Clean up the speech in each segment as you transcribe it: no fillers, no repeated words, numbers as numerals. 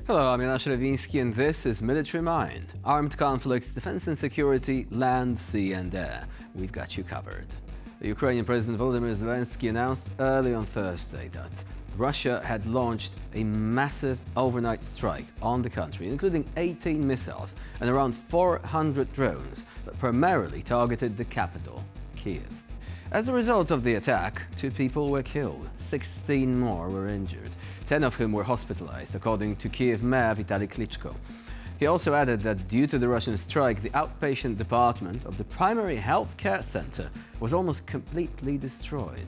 Hello, I'm Jonasz Rewiński and this is Military Mind. Armed conflicts, defense and security, land, sea and air. We've got you covered. The Ukrainian President Vladimir Zelensky announced early on Thursday that Russia had launched a massive overnight strike on the country, including 18 missiles and around 400 drones that primarily targeted the capital, Kiev. As a result of the attack, 2 people were killed, 16 more were injured, 10 of whom were hospitalized, according to Kiev Mayor Vitaly Klitschko. He also added that due to the Russian strike, the outpatient department of the primary health care center was almost completely destroyed.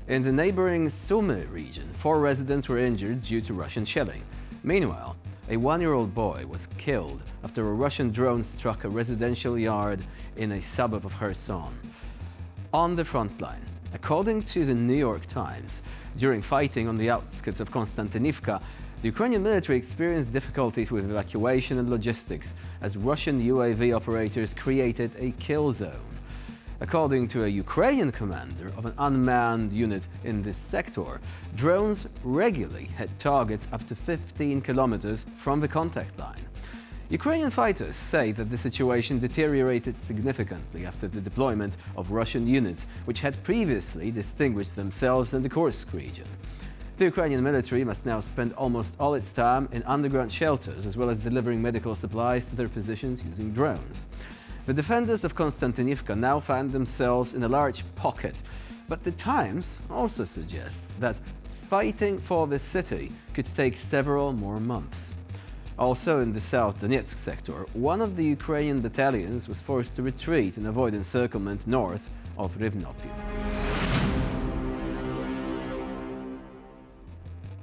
In the neighboring Sumy region, 4 residents were injured due to Russian shelling. Meanwhile, a 1-year-old boy was killed after a Russian drone struck a residential yard in a suburb of Kherson. On the front line, according to the New York Times, during fighting on the outskirts of Konstantinivka, the Ukrainian military experienced difficulties with evacuation and logistics as Russian UAV operators created a kill zone. According to a Ukrainian commander of an unmanned unit in this sector, drones regularly hit targets up to 15 kilometers from the contact line. Ukrainian fighters say that the situation deteriorated significantly after the deployment of Russian units, which had previously distinguished themselves in the Kursk region. The Ukrainian military must now spend almost all its time in underground shelters, as well as delivering medical supplies to their positions using drones. The defenders of Konstantinivka now find themselves in a large pocket, but the Times also suggests that fighting for the city could take several more months. Also in the South Donetsk sector, one of the Ukrainian battalions was forced to retreat and avoid encirclement north of Rivnopil.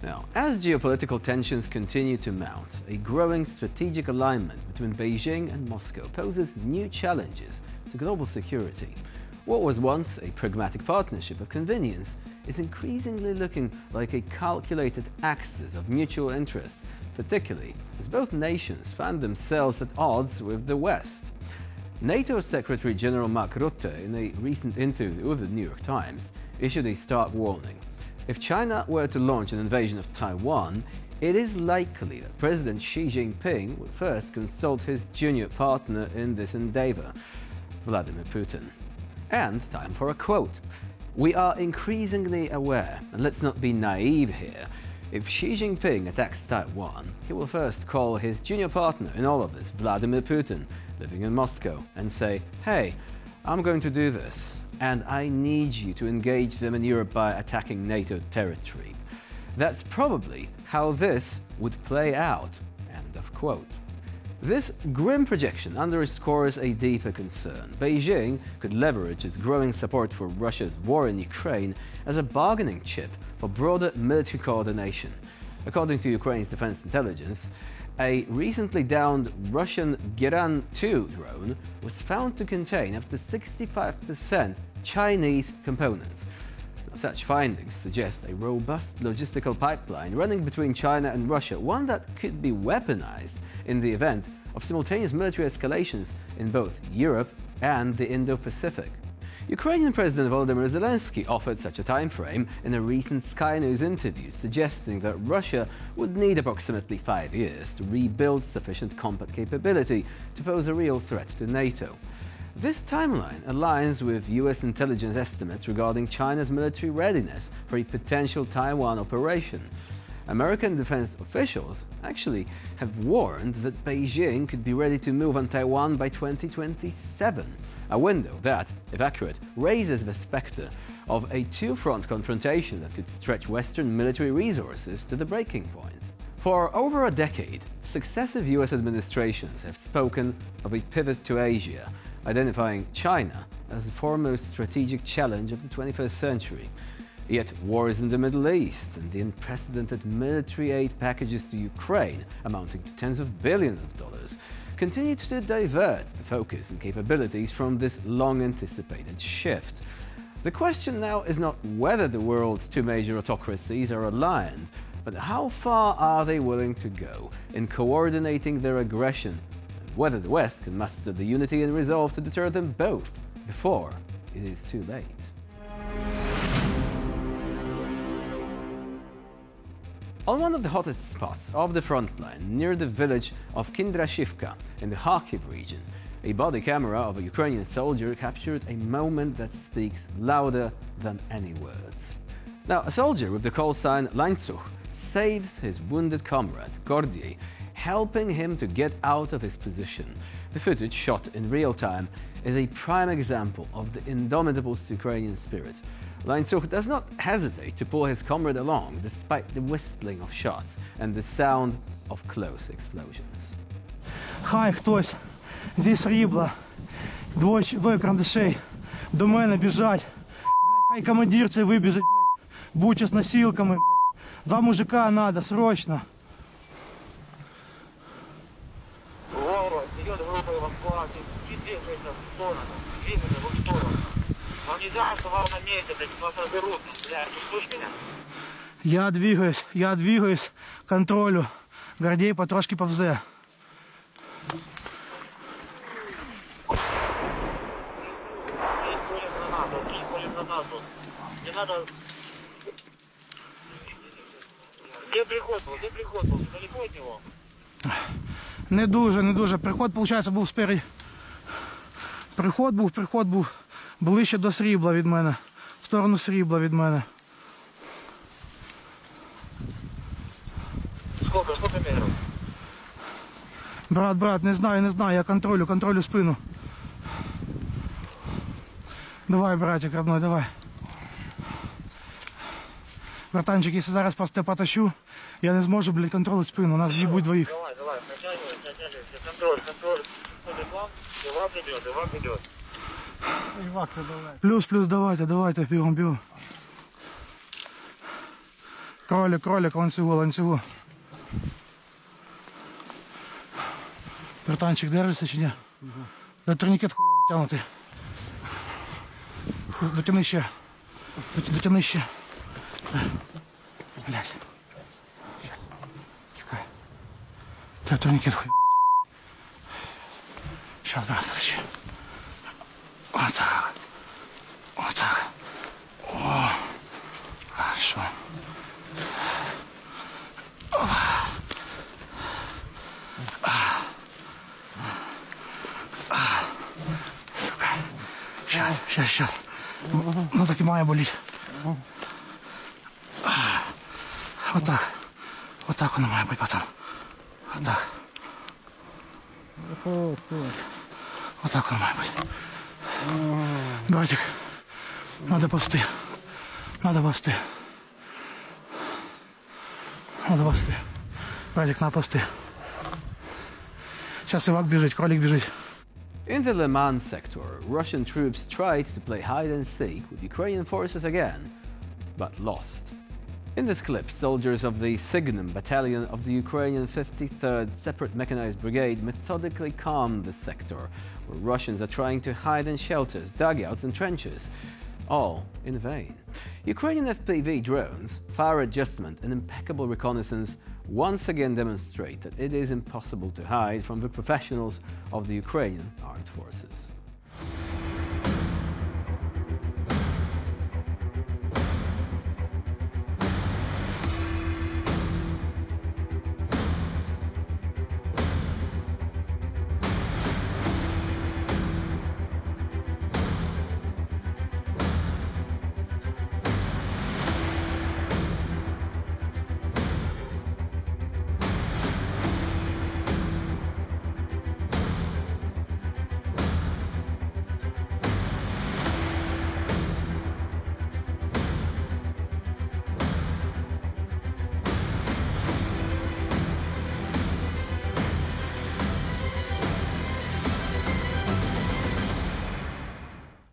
Now, as geopolitical tensions continue to mount, a growing strategic alignment between Beijing and Moscow poses new challenges to global security. What was once a pragmatic partnership of convenience is increasingly looking like a calculated axis of mutual interest, particularly as both nations find themselves at odds with the West. NATO Secretary General Mark Rutte, in a recent interview with the New York Times, issued a stark warning. If China were to launch an invasion of Taiwan, it is likely that President Xi Jingping would first consult his junior partner in this endeavor, Vladimir Putin. And time for a quote. "We are increasingly aware, and let's not be naive here, if Xi Jinping attacks Taiwan, he will first call his junior partner in all of this, Vladimir Putin, living in Moscow, and say, 'Hey, I'm going to do this, and I need you to engage them in Europe by attacking NATO territory.' That's probably how this would play out." End of quote. This grim projection underscores a deeper concern. Beijing could leverage its growing support for Russia's war in Ukraine as a bargaining chip for broader military coordination. According to Ukraine's defense intelligence, a recently downed Russian Geran-2 drone was found to contain up to 65% Chinese components. Such findings suggest a robust logistical pipeline running between China and Russia, one that could be weaponized in the event of simultaneous military escalations in both Europe and the Indo-Pacific. Ukrainian President Volodymyr Zelensky offered such a time frame in a recent Sky News interview, suggesting that Russia would need approximately 5 years to rebuild sufficient combat capability to pose a real threat to NATO. This timeline aligns with US intelligence estimates regarding China's military readiness for a potential Taiwan operation. American defense officials actually have warned that Beijing could be ready to move on Taiwan by 2027, a window that, if accurate, raises the specter of a 2-front confrontation that could stretch Western military resources to the breaking point. For over a decade, successive US administrations have spoken of a pivot to Asia, identifying China as the foremost strategic challenge of the 21st century. Yet wars in the Middle East and the unprecedented military aid packages to Ukraine, amounting to tens of billions of dollars, continue to divert the focus and capabilities from this long-anticipated shift. The question now is not whether the world's 2 major autocracies are aligned, but how far are they willing to go in coordinating their aggression, and whether the West can muster the unity and resolve to deter them both before it is too late. On one of the hottest spots of the front line, near the village of Kindrashivka in the Kharkiv region, a body camera of a Ukrainian soldier captured a moment that speaks louder than any words. Now, a soldier with the call sign Lańcuch saves his wounded comrade, Gordiy, helping him to get out of his position. The footage, shot in real time, is a prime example of the indomitable Ukrainian spirit. Lańcuch does not hesitate to pull his comrade along, despite the whistling of shots and the sound of close explosions. Хай хтось зі срібла, двоє карандашей до мене біжать. Блядь, хай командир цей вибіжить, блядь, буча з носилками, блядь. Два мужика надо, срочно. Город, идет группа эвакуации, двигается в сторону, Вам нельзя оставаться на месте, блядь, вас разберут, блядь, слышь меня? Я двигаюсь, контролю. Гордей потрошки повзе. Кинь гранату. Не надо... Где приход был? Далеко от него? Не дуже. Приход, виходить, був спереді. Приход був ближче до срібла від мене. В сторону срібла від мене. Сколько метров? Брат, не знаю, я контролю спину. Давай, братик родной, давай. Братанчик, если зараз просто потащу, я не зможу, блядь, контролить спину, нас в'їбуть двоїх. Давай, натягивайся. Контроль. Ивак идет. Плюс, давайте, бігом. Кролик, ланцюгу. Братанчик, держишся чи ні? Да турнікет хуй затягнутий. Дотяни ще. Блядь. Чекай. Да турнікет хуй. Сейчас, брат, ще. Вот так. О, хорошо. Сейчас. Ну так і має боліти. Отак воно має бути потім. Отак воно має бути. Братик, надо повсти. Братик, на повсти. Сейчас Ивак біжить, кролик біжить. In the Liman sector, Russian troops tried to play hide and seek with Ukrainian forces again, but lost. In this clip, soldiers of the Signum battalion of the Ukrainian 53rd Separate Mechanized Brigade methodically calmed the sector, where Russians are trying to hide in shelters, dugouts and trenches, all in vain. Ukrainian FPV drones, fire adjustment and impeccable reconnaissance once again demonstrate that it is impossible to hide from the professionals of the Ukrainian armed forces.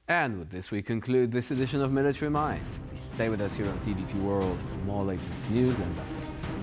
And with this, we conclude this edition of Military Mind. Please stay with us here on TVP World for more latest news and updates.